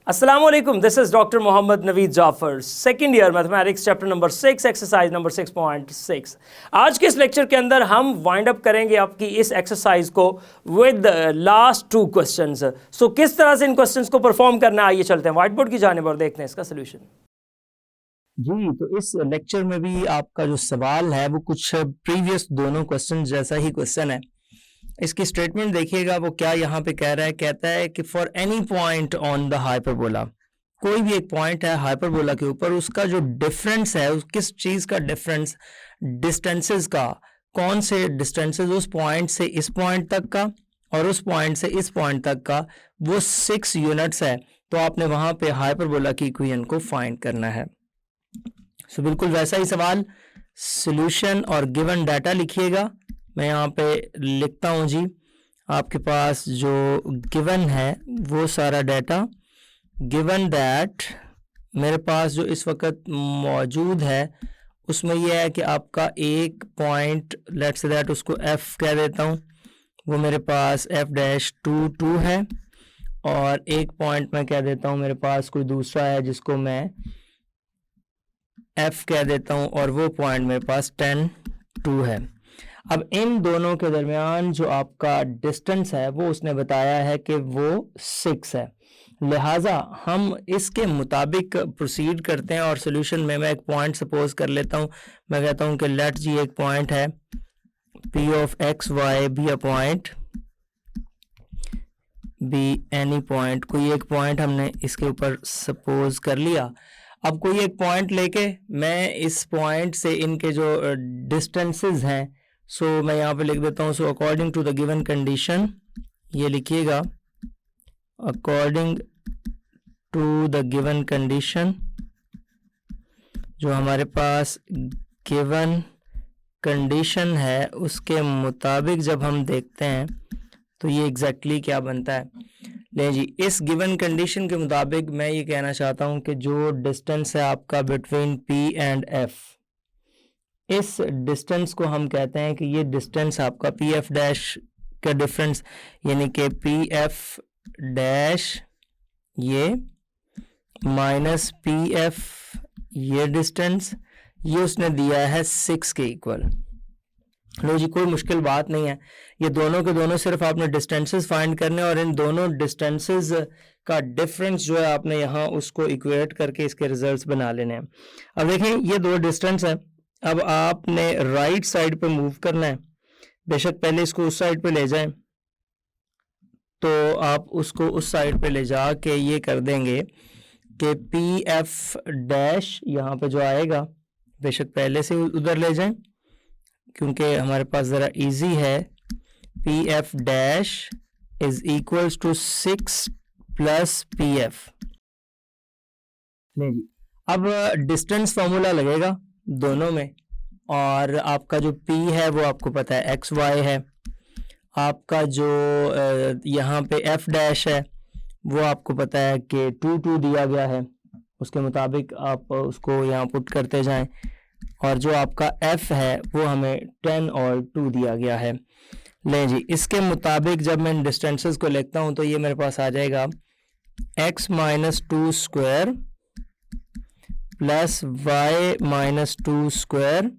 अस्सलाम वालेकुम, this is doctor Mohammad Naveed Jafar, second year mathematics chapter number 6 exercise number 6.6। आज के इस लेक्चर के अंदर हम वाइंड अप करेंगे आपकी इस एक्सरसाइज को विद लास्ट 2 क्वेश्चंस। सो किस तरह से इन क्वेश्चंस को परफॉर्म करना है, आइए चलते हैं व्हाइट बोर्ड की जानिब और देखते हैं इसका सोल्यूशन। जी, तो इस लेक्चर में भी आपका जो सवाल है वो कुछ प्रीवियस दोनों क्वेश्चन जैसा ही क्वेश्चन है। इसकी स्टेटमेंट देखिएगा, वो क्या यहाँ पे कह रहा है। कहता है कि for any point on the hyperbola, कोई भी एक पॉइंट है हाइपरबोला के ऊपर, उसका जो डिफरेंस है, उस किस चीज़ का डिफरेंस, डिस्टेंसेस का, कौन से डिस्टेंसेस उस पॉइंट से इस पॉइंट तक का और उस पॉइंट से इस पॉइंट तक का, वो 6 यूनिट्स है। तो आपने वहाँ पे हाइपरबोला की इक्वेशन को फाइंड करना है। सो बिल्कुल वैसा ही सवाल, सॉल्यूशन और गिवन डाटा लिखिएगा। मैं यहाँ पे लिखता हूँ जी। आपके पास जो गिवन है वो सारा डाटा, गिवन दैट मेरे पास जो इस वक्त मौजूद है उसमें यह है कि आपका एक पॉइंट, लेट्स से दैट उसको एफ कह देता हूँ, वो मेरे पास f-2 है, और एक पॉइंट मैं कह देता हूँ मेरे पास कोई दूसरा है जिसको मैं f कह देता हूँ, और वो पॉइंट मेरे पास 10-2 है। अब इन दोनों के दरमियान जो आपका डिस्टेंस है वो उसने बताया है कि वो 6 है। लिहाजा हम इसके मुताबिक प्रोसीड करते हैं और सॉल्यूशन में मैं एक पॉइंट सपोज कर लेता हूँ। मैं कहता हूँ कि लेट जी एक पॉइंट है p of x y be a point, be any point, कोई एक पॉइंट हमने इसके ऊपर सपोज कर लिया। अब कोई एक पॉइंट लेके मैं इस पॉइंट से इनके जो डिस्टेंसेस हैं, सो मैं यहाँ पे लिख देता हूँ। So according to the given condition, ये लिखिएगा, according to the given condition, जो हमारे पास गिवन कंडीशन है उसके मुताबिक जब हम देखते हैं तो ये एग्जैक्टली क्या बनता है। ले जी, इस गिवन कंडीशन के मुताबिक मैं ये कहना चाहता हूँ कि जो डिस्टेंस है आपका बिटवीन P एंड F, इस डिस्टेंस को हम कहते हैं कि ये डिस्टेंस आपका पी एफ डैश का डिफरेंस, यानी कि पी एफ डैश ये माइनस पी एफ ये डिस्टेंस, ये उसने दिया है 6 के इक्वल। लो जी, कोई मुश्किल बात नहीं है, ये दोनों के दोनों सिर्फ आपने डिस्टेंसेस फाइंड करने और इन दोनों डिस्टेंसेस का डिफरेंस जो है आपने यहाँ उसको इक्वेट करके इसके रिजल्ट्स बना लेने हैं। अब देखें, ये 2 डिस्टेंस है। अब आपने राइट साइड पे मूव करना है। बेशक पहले इसको उस साइड पे ले जाएं, तो आप उसको उस साइड पे ले जा के ये कर देंगे कि पी एफ डैश यहाँ पे जो आएगा, बेशक पहले से उधर ले जाएं क्योंकि हमारे पास ज़रा इजी है। P F dash is equals to 6 plus P F. नहीं जी, अब डिस्टेंस फॉर्मूला लगेगा दोनों में, और आपका जो p है वो आपको पता है एक्स वाई है। आपका जो यहाँ पे f डैश है वो आपको पता है कि 2 दिया गया है, उसके मुताबिक आप उसको यहाँ पुट करते जाएं, और जो आपका f है वो हमें 10 और 2 दिया गया है। लें जी, इसके मुताबिक जब मैं इन डिस्टेंसेस को लिखता हूँ तो ये मेरे पास आ जाएगा x minus 2 square plus y minus 2 square,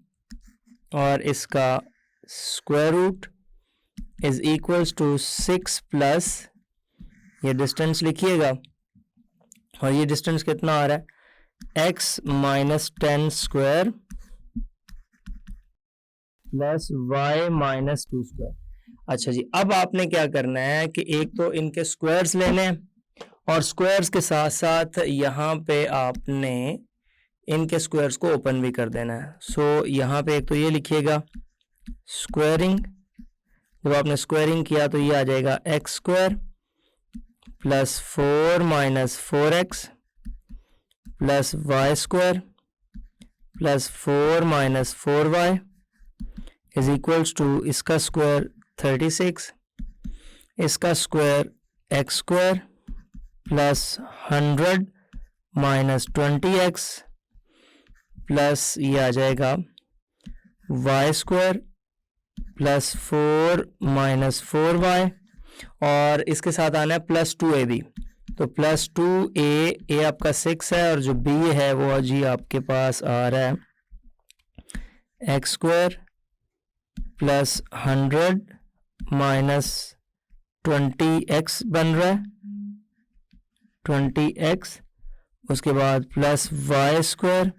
और इसका square root is equals to 6 plus, ये डिस्टेंस लिखिएगा, और ये डिस्टेंस कितना आ रहा है, x minus 10 square plus y minus 2 square. अच्छा जी, अब आपने क्या करना है कि एक तो इनके स्क्वायर्स लेने हैं, और स्क्वायर्स के साथ साथ यहाँ पे आपने इनके स्क्वायर्स को ओपन भी कर देना है। सो यहाँ पे एक तो ये लिखिएगा स्क्वायरिंग, जब आपने स्क्वायरिंग किया तो ये आ जाएगा x square plus 4 minus 4x plus y square plus 4 minus 4y is equals to, इसका स्क्वायर 36, इसका square x square plus 100 minus 20x plus ये आ जाएगा Y square plus 4 minus 4y, और इसके साथ आना है प्लस 2ab, तो +2a आपका 6 है, और जो b है वो जी आपके पास आ रहा है x² प्लस 100 माइनस 20x बन रहा है 20x, उसके बाद प्लस y²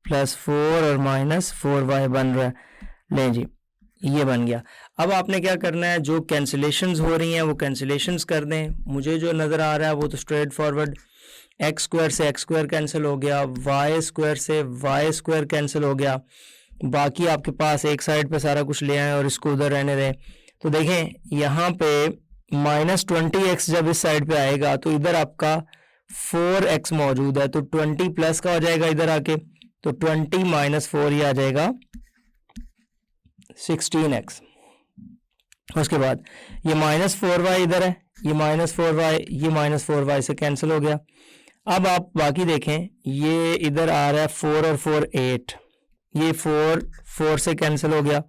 प्लस 4 और माइनस 4y बन रहा है। लें जी, ये बन गया। अब आपने क्या करना है, जो कैंसिलेशंस हो रही हैं वो कैंसिलेशंस कर दें। मुझे जो नज़र आ रहा है वो तो स्ट्रेट फॉरवर्ड x² से x² कैंसिल हो गया, y² से y² कैंसिल हो गया। बाकी आपके पास एक साइड पे सारा कुछ ले आए और इसको उधर रहने दें। तो देखें यहाँ पे -20x जब इस साइड पे आएगा तो इधर आपका 4x मौजूद है, तो 20 प्लस का हो जाएगा इधर आके, तो 20 माइनस 4 ये आ जाएगा 16x। उसके बाद ये -4y इधर है, ये -4y, ये -4y से कैंसिल हो गया। अब आप बाकी देखें, ये इधर आ रहा है 4 और 4 8, ये 4 से कैंसिल हो गया।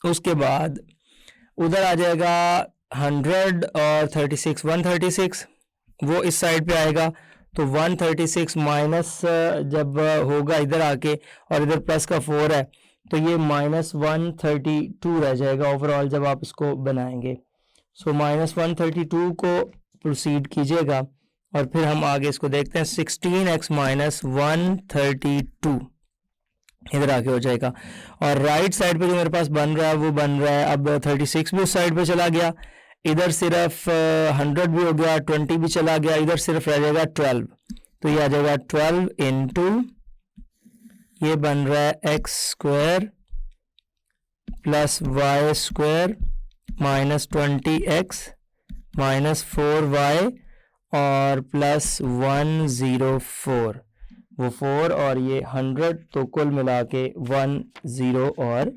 उसके बाद उधर आ जाएगा 100 और 36 136, वो इस साइड पे आएगा, तो 136 माइनस जब होगा इधर आके और इधर प्लस का 4 है तो ये -132 रह जाएगा ओवरऑल जब आप इसको बनाएंगे। सो -132 को प्रोसीड कीजिएगा और फिर हम आगे इसको देखते हैं। 16x माइनस 132 इधर आके हो जाएगा, और राइट साइड पे जो मेरे पास बन रहा है वो बन रहा है, अब 36 भी उस साइड पे चला गया, इधर सिर्फ 100 भी हो गया, 20 भी चला गया, इधर सिर्फ रह जाएगा 12, तो ये आ जाएगा 12 इंटू ये बन रहा है x² plus y² minus 20x minus 4y और प्लस 104, वो 4 और ये 100, तो कुल मिला के 10 और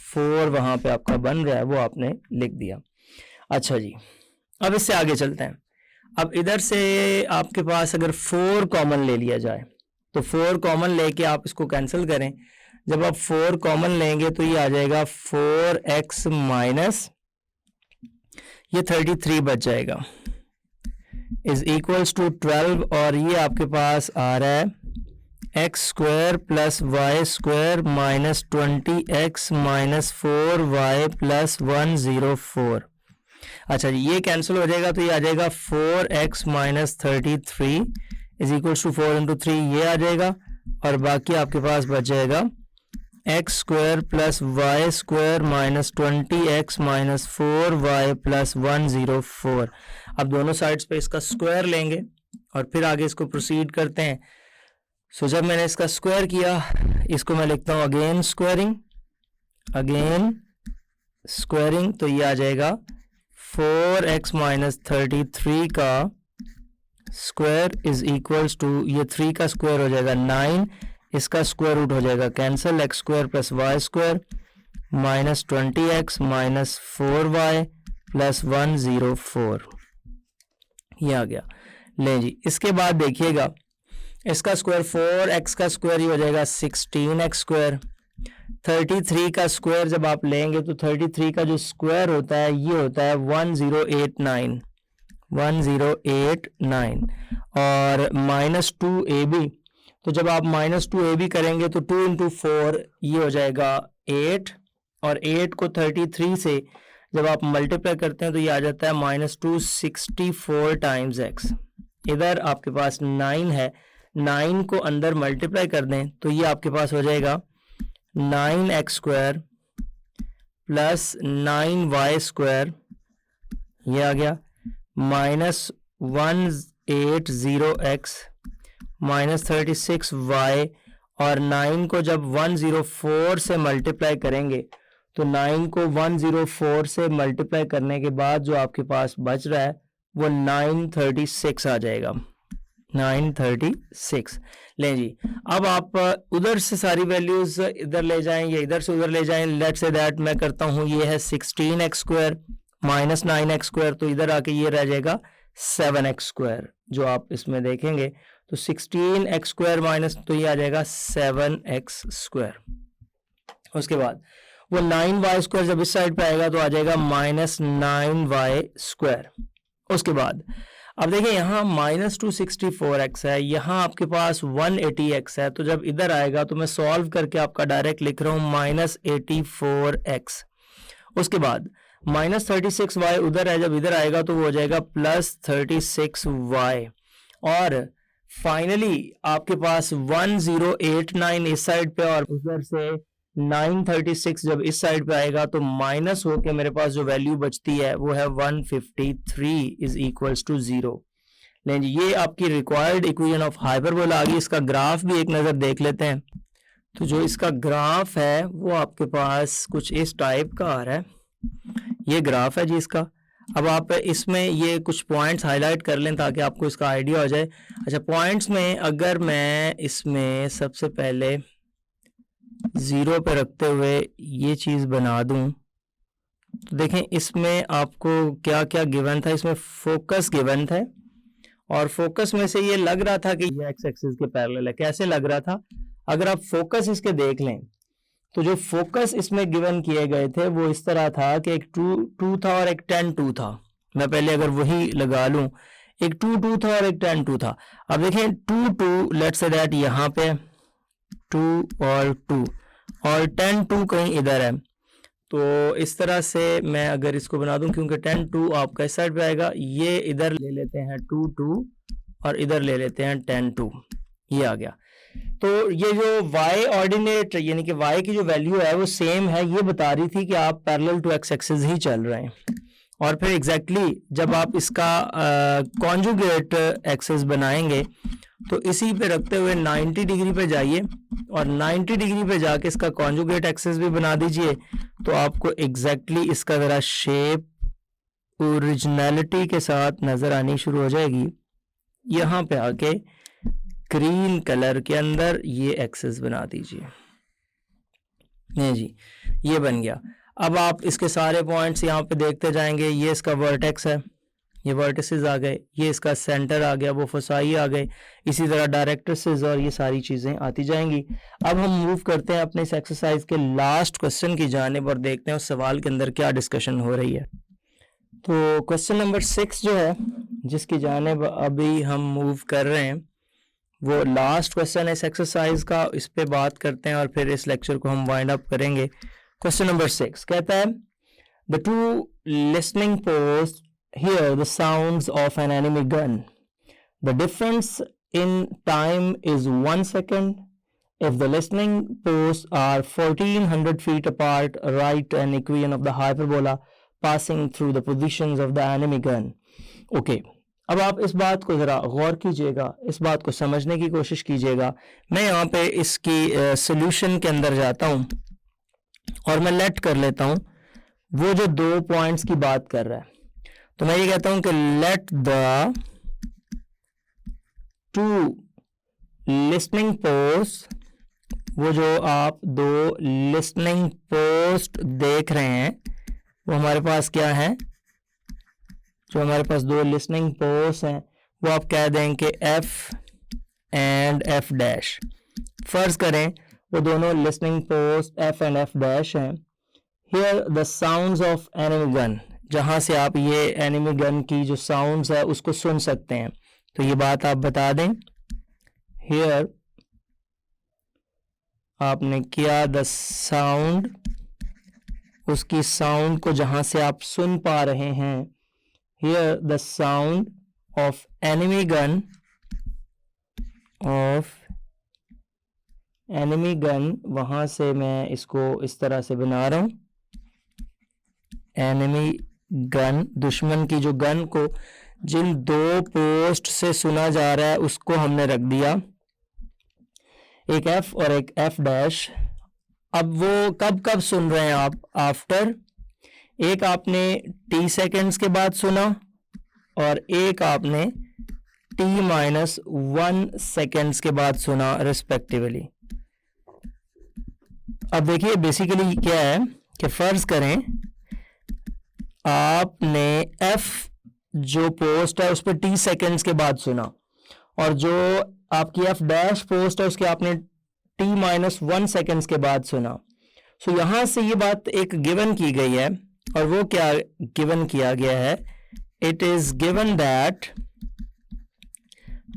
4 वहाँ पे आपका बन रहा है, वो आपने लिख दिया। अच्छा जी, अब इससे आगे चलते हैं। अब इधर से आपके पास अगर 4 कॉमन ले लिया जाए तो 4 कॉमन लेके आप इसको कैंसिल करें। जब आप 4 कॉमन लेंगे तो ये आ जाएगा 4x माइनस ये 33 बच जाएगा इज इक्वल्स टू 12, और ये आपके पास आ रहा है x² plus y² minus 20x minus 4y plus 104। अच्छा जी, ये कैंसिल हो जाएगा तो ये आ जाएगा 4x minus 33 is equals to 4 into 3, ये आ जाएगा, और बाकी आपके पास बच जाएगा x² plus y² minus 20x minus 4y plus 104। अब दोनों साइड्स पे इसका स्क्वायर लेंगे और फिर आगे इसको प्रोसीड करते हैं। सो जब मैंने इसका स्क्वायर किया, इसको मैं लिखता हूँ अगेन स्क्वायरिंग, तो ये आ जाएगा 4x माइनस 33 का स्क्वायर इज इक्वल्स टू ये 3 का स्क्वायर हो जाएगा 9, इसका स्क्वायर रूट हो जाएगा cancel, x² plus y² minus 20x minus 4y plus 104, ये आ गया। ले जी, इसके बाद देखिएगा इसका स्क्वायर 4x का स्क्वायर ही हो जाएगा 16x², 33 का स्क्वायर जब आप लेंगे तो 33 का जो स्क्वायर होता है ये होता है 1089 और -2ab, तो जब आप -2ab करेंगे तो 2 इंटू 4 ये हो जाएगा 8, और 8 को 33 से जब आप मल्टीप्लाई करते हैं तो ये आ जाता है -264 टाइम्स x। इधर आपके पास 9 है, 9 को अंदर मल्टीप्लाई कर दें तो ये आपके पास हो जाएगा 9x² प्लस 9y², ये आ गया, माइनस 180x माइनस 36y, और 9 को जब 104 से मल्टीप्लाई करेंगे तो 9 को 104 से मल्टीप्लाई करने के बाद जो आपके पास बच रहा है वो 936 आ जाएगा, 936। लें जी, अब आप उधर से सारी वैल्यूज इधर ले जाएं या इधर से उधर ले जाएं। लेट्स से दैट मैं करता हूँ, ये है 16x² माइनस 9x², तो इधर आके ये रह जाएगा 7x², जो आप इसमें देखेंगे तो 16x² माइनस, तो ये आ जाएगा 7x²। उसके बाद वो 9y² जब इस साइड पे आएगा तो आ जाएगा -9y²। उसके बाद अब देखिए यहाँ -264x है, यहाँ आपके पास 180x है, तो जब इधर आएगा तो मैं सॉल्व करके आपका डायरेक्ट लिख रहा हूँ -84x। उसके बाद -36y उधर है, जब इधर आएगा तो वो हो जाएगा +36y। और फाइनली आपके पास 1089 इस साइड पे और उधर से 936 जब इस साइड पे आएगा तो माइनस होके मेरे पास जो वैल्यू बचती है वो है 153 इज इक्वल्स टू 0। लेकिन ये आपकी रिक्वायर्ड इक्वेशन ऑफ हाइपरबोला आ गई। इसका ग्राफ भी एक नज़र देख लेते हैं। तो जो इसका ग्राफ है वो आपके पास कुछ इस टाइप का आ रहा है। ये ग्राफ है जी इसका। अब आप इसमें ये कुछ पॉइंट्स हाईलाइट कर लें ताकि आपको इसका आइडिया हो जाए। अच्छा, पॉइंट्स में अगर मैं इसमें सबसे पहले 0 पे रखते हुए ये चीज़ बना दूं तो देखें इसमें आपको क्या क्या गिवन था। इसमें फोकस गिवन था और फोकस में से ये लग रहा था कि ये एक्स एक्सिस के पैरेलल है। कैसे लग रहा था? अगर आप फोकस इसके देख लें तो जो फोकस इसमें गिवन किए गए थे वो इस तरह था कि एक 2 था और एक 10 था। मैं पहले अगर वही लगा लूं, एक 2 था और एक 10 था। अब देखें 2 लेट्स से दैट यहाँ पे 2 और 2 और 10 कहीं इधर है। तो इस तरह से मैं अगर इसको बना दूं, क्योंकि 10 आपका इस साइड पे आएगा, ये इधर ले लेते हैं 2 और इधर ले लेते हैं 10 ये आ गया। तो ये जो y ऑर्डिनेट यानी कि y की जो वैल्यू है वो सेम है, ये बता रही थी कि आप पैरेलल टू एक्स एक्सिस ही चल रहे हैं। और फिर एग्जैक्टली जब आप इसका कॉन्जुगेट एक्सिस बनाएंगे तो इसी पे रखते हुए 90 डिग्री पे जाइए और 90 डिग्री पे जाके इसका कॉन्जुगेट एक्सिस भी बना दीजिए तो आपको एग्जैक्टली इसका ज़रा शेप ओरिजिनलिटी के साथ नज़र आनी शुरू हो जाएगी। यहाँ पे आके ग्रीन कलर के अंदर ये एक्सिस बना दीजिए। नहीं जी, ये बन गया। अब आप इसके सारे पॉइंट्स यहाँ पे देखते जाएंगे। ये इसका वर्टेक्स है, ये वर्टिसेस आ गए, ये इसका सेंटर आ गया, वो फोसाई आ गए, इसी तरह डायरेक्ट्रिसेस और ये सारी चीज़ें आती जाएंगी। अब हम मूव करते हैं अपने इस एक्सरसाइज के लास्ट क्वेश्चन की जानिब और देखते हैं उस सवाल के अंदर क्या डिस्कशन हो रही है। तो क्वेश्चन नंबर 6 जो है जिसकी जानिब अभी हम मूव कर रहे हैं वो लास्ट क्वेश्चन है इस एक्सरसाइज का। इस पे बात करते हैं और फिर इस लेक्चर को हम वाइंड अप करेंगे। क्वेश्चन नंबर 6 कहता है the two listening post hear the sounds of an enemy gun. The difference in time is 1 second. If the listening posts are 1400 feet apart, write an equation of the hyperbola passing through the positions of the enemy gun. Okay. अब आप इस बात को ज़रा गौर कीजिएगा, इस बात को समझने की कोशिश कीजिएगा। मैं यहाँ पे इसकी सॉल्यूशन के अंदर जाता हूँ और मैं लेट कर लेता हूँ वो जो 2 पॉइंट्स की बात कर रहा है। तो मैं ये कहता हूं कि let the two listening post, वो जो आप 2 लिसनिंग पोस्ट देख रहे हैं वो हमारे पास क्या है, जो हमारे पास 2 लिसनिंग पोस्ट हैं वो आप कह दें कि F एंड F डैश। फर्ज करें वो दोनों listening post F and F dash हैं। Hear the sounds of enemy gun, जहाँ से आप ये एनिमी गन की जो साउंड्स है उसको सुन सकते हैं। तो ये बात आप बता दें। हियर आपने किया द साउंड, उसकी साउंड को जहाँ से आप सुन पा रहे हैं। Hear the sound of enemy gun, वहाँ से मैं इसको इस तरह से बना रहा हूँ। एनिमी गन, दुश्मन की जो गन को जिन 2 पोस्ट से सुना जा रहा है उसको हमने रख दिया, एक F और एक F डैश। अब वो कब कब सुन रहे हैं आप? आफ्टर, एक आपने T सेकेंड्स के बाद सुना और एक आपने T-1 सेकेंड्स के बाद सुना रिस्पेक्टिवली। अब देखिए बेसिकली क्या है कि फर्ज करें आपने F जो पोस्ट है उस पर T सेकेंड्स के बाद सुना और जो आपकी F डैश पोस्ट है उसके आपने T-1 सेकेंड्स के बाद सुना। सो यहाँ से ये बात एक गिवन की गई है और वो क्या गिवन किया गया है? इट इज गिवन दैट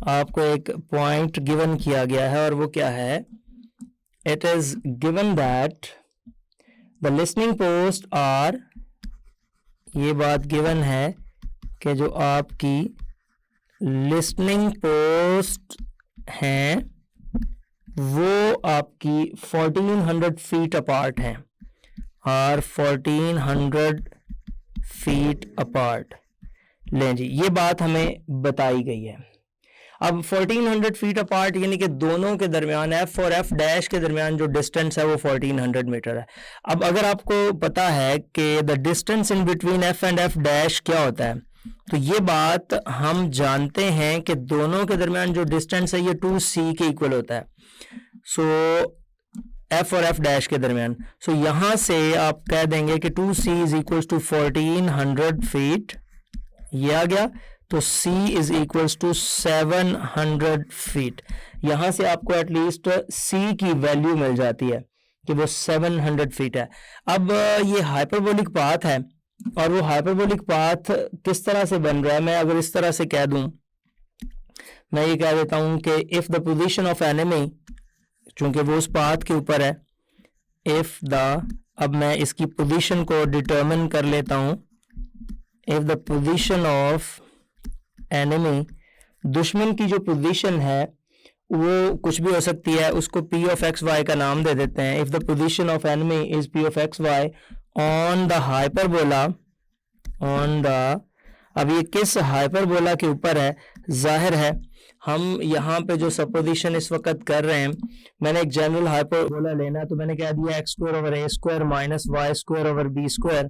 आपको एक पॉइंट गिवन किया गया है और वो क्या है, it is given that the listening post are, ये बात गिवन है कि जो आपकी लिसनिंग पोस्ट हैं वो आपकी 1400 फीट अपार्ट हैं, और 1400 फीट अपार्ट। लें जी, ये बात हमें बताई गई है। अब 1400 फीट अपार्ट यानी कि दोनों के दरमियान एफ और एफ डैश के दरमियान जो डिस्टेंस है वो 1400 मीटर है। अब अगर आपको पता है कि the distance in between F and F dash क्या होता है, तो ये बात हम जानते हैं कि दोनों के दरमियान जो डिस्टेंस है ये 2c के इक्वल होता है। सो एफ और एफ डैश के दरमियान, सो यहां से आप कह देंगे कि 2c is equal to 1400 feet, ये आ गया। तो c is equals to 700 feet. यहां से आपको एटलीस्ट c की वैल्यू मिल जाती है कि वो 700 फीट है। अब ये हाइपरबोलिक पाथ है, और वो हाइपरबोलिक पाथ किस तरह से बन रहा है, मैं अगर इस तरह से कह दूं, मैं ये कह देता हूं कि if the position of enemy, चूंकि वो उस पाथ के ऊपर है, इफ द, अब मैं इसकी पोजीशन को डिटरमिन कर लेता हूं, if the position of enemy, दुश्मन की जो पोजीशन है वो कुछ भी हो सकती है, उसको p ऑफ एक्स वाई का नाम दे देते हैं। If the position of enemy is p of x y on the hyperbola, on the, अब ये किस हाइपरबोला के ऊपर है, जाहिर है हम यहाँ पे जो सपोजिशन इस वक्त कर रहे हैं, मैंने एक जनरल हाइपरबोला लेना है, तो मैंने कह दिया x square over a square minus y square over b square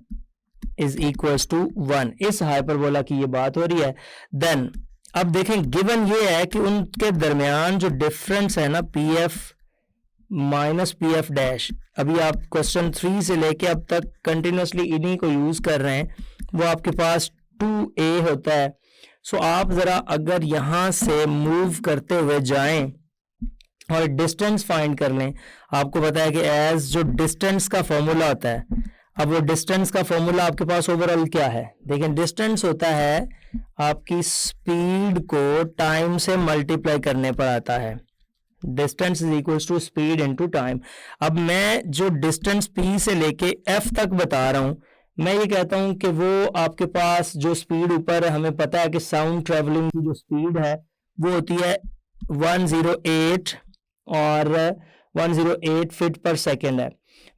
is equals to 1। इस हाइपरबोला की ये बात हो रही है। देन अब देखें, गिवन ये है कि उनके दरमियान जो डिफरेंस है ना, P F minus P F dash, अभी आप क्वेश्चन 3 से लेके अब तक कंटिन्यूसली इन्हीं को यूज कर रहे हैं, वो आपके पास 2a होता है। सो आप जरा अगर यहां से मूव करते हुए जाएं और डिस्टेंस फाइंड कर लें, आपको पता है कि एज जो डिस्टेंस का फॉर्मूला होता है, अब वो डिस्टेंस का फॉर्मूला आपके पास ओवरऑल क्या है, देखिए डिस्टेंस होता है आपकी स्पीड को टाइम से मल्टीप्लाई करने पर आता है। Distance is equals to speed into time. अब मैं जो डिस्टेंस p से लेके f तक बता रहा हूं, मैं ये कहता हूं कि वो आपके पास जो स्पीड ऊपर है, हमें पता है कि साउंड ट्रेवलिंग की जो स्पीड है वो होती है 108 और 108 फीट पर सेकेंड है।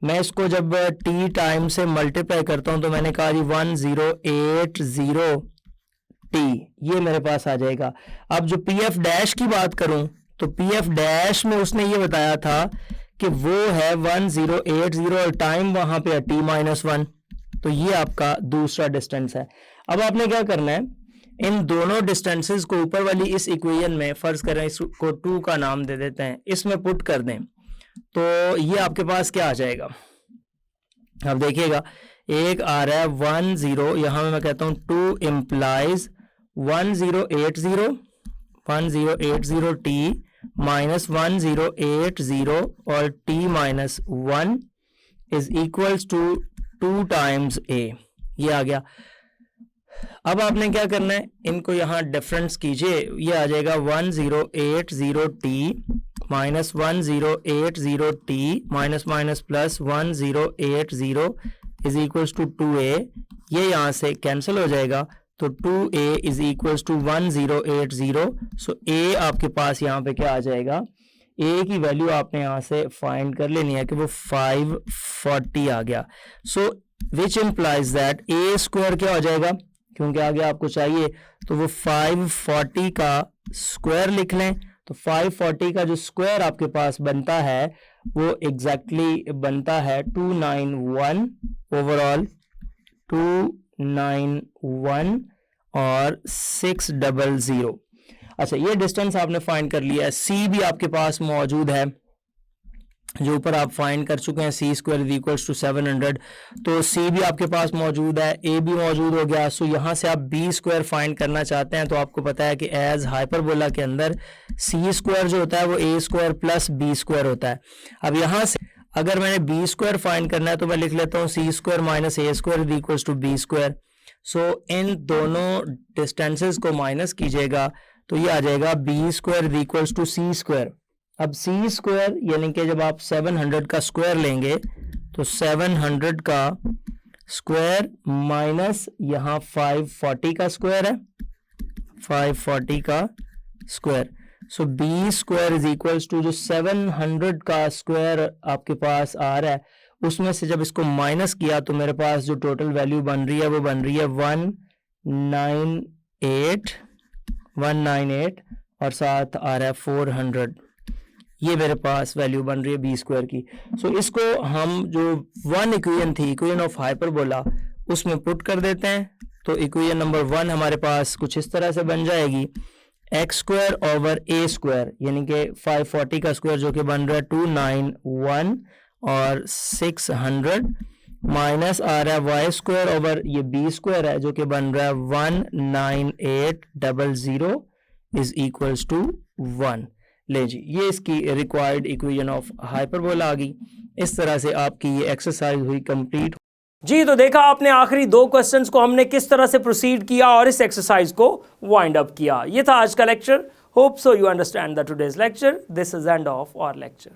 मैं इसको जब t टाइम से मल्टीप्लाई करता हूं तो मैंने कहा जी 1080 t, ये मेरे पास आ जाएगा। अब जो पी एफ डैश की बात करूं तो पी एफ डैश में उसने ये बताया था कि वो है 1080 और टाइम वहां पे है t-1, तो ये आपका दूसरा डिस्टेंस है। अब आपने क्या करना है, इन दोनों डिस्टेंसेस को ऊपर वाली इस इक्वेशन में, फर्ज करें इसको 2 का नाम दे देते हैं, इसमें पुट कर दें, तो ये आपके पास क्या आ जाएगा। अब देखिएगा, एक आ रहा है 10, यहां में मैं कहता हूं 2 इम्प्लाइज 1080 t माइनस 1080 और t माइनस 1 is equals to 2 times a, ये आ गया। अब आपने क्या करना है, इनको यहां डिफरेंस कीजिए, ये आ जाएगा 1080 t minus 1080 t minus minus plus 1080 is equals to 2a, ये यहां से कैंसिल हो जाएगा, तो 2a is equals to 1080। So a आपके पास यहाँ पे क्या आ जाएगा, a की वैल्यू आपने यहाँ से फाइंड कर लेनी है कि वो 540 आ गया। So which implies that a square क्या हो जाएगा, क्योंकि आगे आपको चाहिए, तो वो 540 का स्क्वायर लिख लें, तो 540 का जो स्क्वायर आपके पास बनता है वो एग्जैक्टली बनता है 291 ओवरऑल, 291 और 600। अच्छा, ये डिस्टेंस आपने फाइंड कर लिया है। c भी आपके पास मौजूद है, जो ऊपर आप फाइंड कर चुके हैं, c square is equals to 700, तो c भी आपके पास मौजूद है, a भी मौजूद हो गया। सो यहाँ से आप b स्क्वायर फाइंड करना चाहते हैं, तो आपको पता है कि एज हाइपरबोला के अंदर c स्क्वायर जो होता है वो a square plus b square होता है। अब यहाँ से अगर मैंने b स्क्वायर फाइंड करना है तो मैं लिख लेता हूँ c square minus a square is equals to b square. So इन दोनों डिस्टेंसेस को माइनस कीजिएगा तो ये आ जाएगा b square is equals to c square. अब सी स्क्वायर यानी कि जब आप 700 का स्क्वायर लेंगे तो 700 का स्क्वायर माइनस यहाँ 540 का स्क्वायर है, 540 का square. So b square is equals to जो 700 का स्क्वायर आपके पास आ रहा है उसमें से जब इसको माइनस किया तो मेरे पास जो टोटल वैल्यू बन रही है वो बन रही है 198 और साथ आ रहा है 400। ये मेरे पास वैल्यू बन रही है बी स्क्वायर की। सो इसको हम जो वन इक्वेशन थी, इक्वेशन ऑफ हाइपरबोला, उसमें पुट कर देते हैं। तो इक्वेशन नंबर 1 हमारे पास कुछ इस तरह से बन जाएगी, x square over a square यानी कि 540 का स्क्वायर जो कि बन रहा है 291 और 600 माइनस आ रहा है वाई स्क्वायर ओवर ये बी स्क्वायर है जो कि बन रहा है 19800 इज इक्वल्स टू 1। ले जी, ये इसकी रिक्वायर्ड इक्वेशन ऑफ हाइपरबोला आ गई। इस तरह से आपकी ये एक्सरसाइज हुई कंप्लीट। जी, तो देखा आपने आखिरी 2 क्वेश्चंस को हमने किस तरह से प्रोसीड किया और इस एक्सरसाइज को वाइंड अप किया। ये था आज का lecture. Hope so you understand the today's lecture. This is end of our lecture.